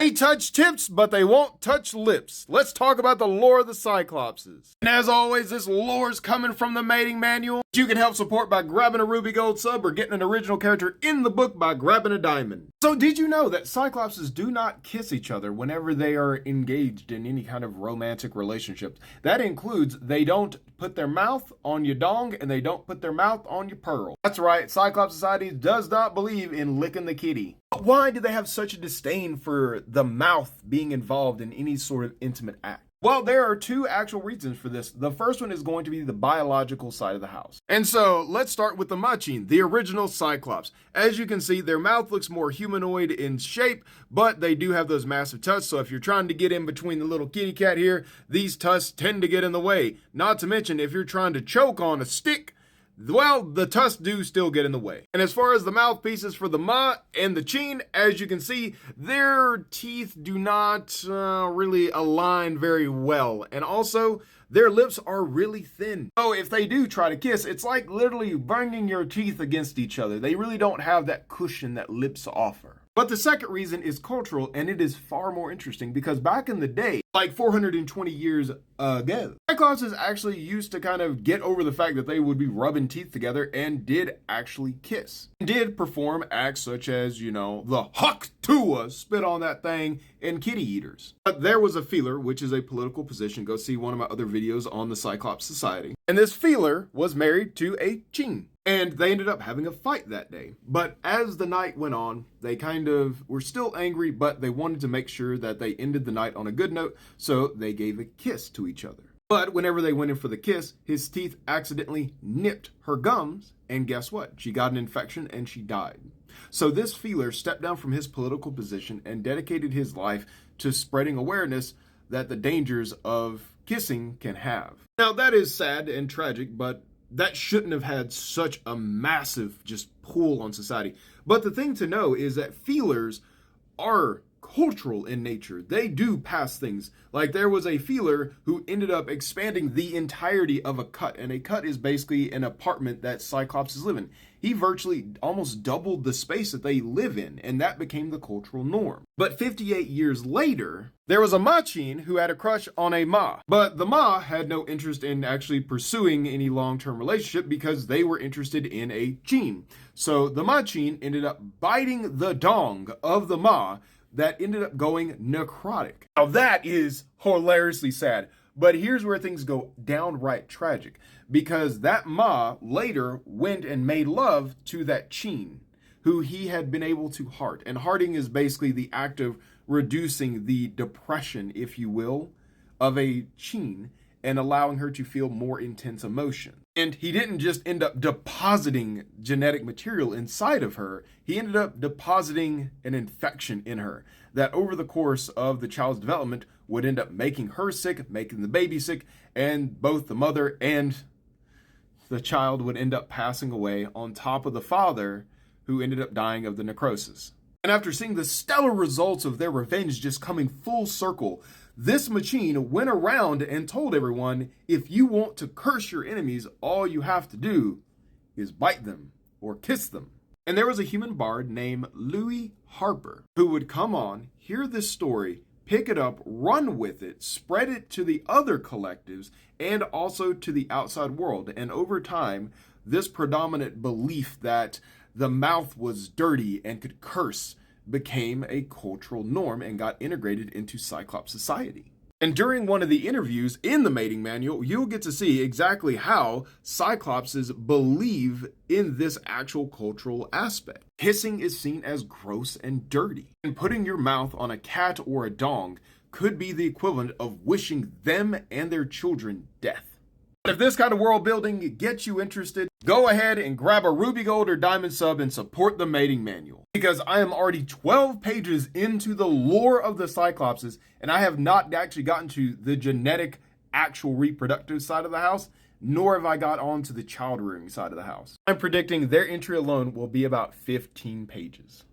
They touch tips, but they won't touch lips. Let's talk about the lore of the Cyclopses. And as always, this lore is coming from the mating manual. You can help support by grabbing a Ruby Gold sub or getting an original character in the book by grabbing a diamond. So did you know that Cyclopses do not kiss each other whenever they are engaged in any kind of romantic relationship? That includes they don't put their mouth on your dong and they don't put their mouth on your pearl. That's right, Cyclops Society does not believe in licking the kitty. But why do they have such a disdain for the mouth being involved in any sort of intimate act? Well, there are two actual reasons for this. The first one is going to be the biological side of the house. And so let's start with the Machin, the original Cyclops. As you can see, their mouth looks more humanoid in shape, but they do have those massive tusks. So if you're trying to get in between the little kitty cat here, these tusks tend to get in the way. Not to mention, if you're trying to choke on a stick, well, the tusks do still get in the way. And as far as the mouthpieces for the Ma and the Chin, as you can see, their teeth do not really align very well. And also, their lips are really thin. So if they do try to kiss, it's like literally banging your teeth against each other. They really don't have that cushion that lips offer. But the second reason is cultural, and it is far more interesting because back in the day, like 420 years ago, Cyclopses actually used to kind of get over the fact that they would be rubbing teeth together and did actually kiss. Did perform acts such as, you know, the Huck Tua, spit on that thing, and kitty eaters. But there was a feeler, which is a political position. Go see one of my other videos on the Cyclops Society. And this feeler was married to a Chin. And they ended up having a fight that day. But as the night went on, they kind of were still angry, but they wanted to make sure that they ended the night on a good note, so they gave a kiss to each other. But whenever they went in for the kiss, his teeth accidentally nipped her gums, and guess what? She got an infection and she died. So this feeler stepped down from his political position and dedicated his life to spreading awareness that the dangers of kissing can have. Now that is sad and tragic, but that shouldn't have had such a massive just pull on society. But the thing to know is that feelers are cultural in nature. They do pass things. Like there was a feeler who ended up expanding the entirety of a cut. And a cut is basically an apartment that Cyclopses live in. He virtually almost doubled the space that they live in. And that became the cultural norm. But 58 years later, there was a Machin who had a crush on a Ma. But the Ma had no interest in actually pursuing any long-term relationship because they were interested in a Chin. So the Machin ended up biting the dong of the Ma that ended up going necrotic. Now that is hilariously sad, but here's where things go downright tragic, because that Ma later went and made love to that Chin, who he had been able to heart. And hearting is basically the act of reducing the depression, if you will, of a Chin and allowing her to feel more intense emotion. And he didn't just end up depositing genetic material inside of her, he ended up depositing an infection in her that over the course of the child's development would end up making her sick, making the baby sick, and both the mother and the child would end up passing away on top of the father, who ended up dying of the necrosis. And after seeing the stellar results of their revenge just coming full circle, this Machin went around and told everyone, if you want to curse your enemies, all you have to do is bite them or kiss them. And there was a human bard named Louis Harper who would come on, hear this story, pick it up, run with it, spread it to the other collectives and also to the outside world. And over time, this predominant belief that the mouth was dirty and could curse became a cultural norm and got integrated into Cyclops society. And during one of the interviews in the mating manual, you'll get to see exactly how Cyclopses believe in this actual cultural aspect. Kissing is seen as gross and dirty, and putting your mouth on a cat or a dong could be the equivalent of wishing them and their children death. But if this kind of world building gets you interested, go ahead and grab a Ruby Gold or Diamond sub and support the mating manual. Because I am already 12 pages into the lore of the Cyclopses, and I have not actually gotten to the genetic, actual reproductive side of the house, nor have I got on to the child rearing side of the house. I'm predicting their entry alone will be about 15 pages.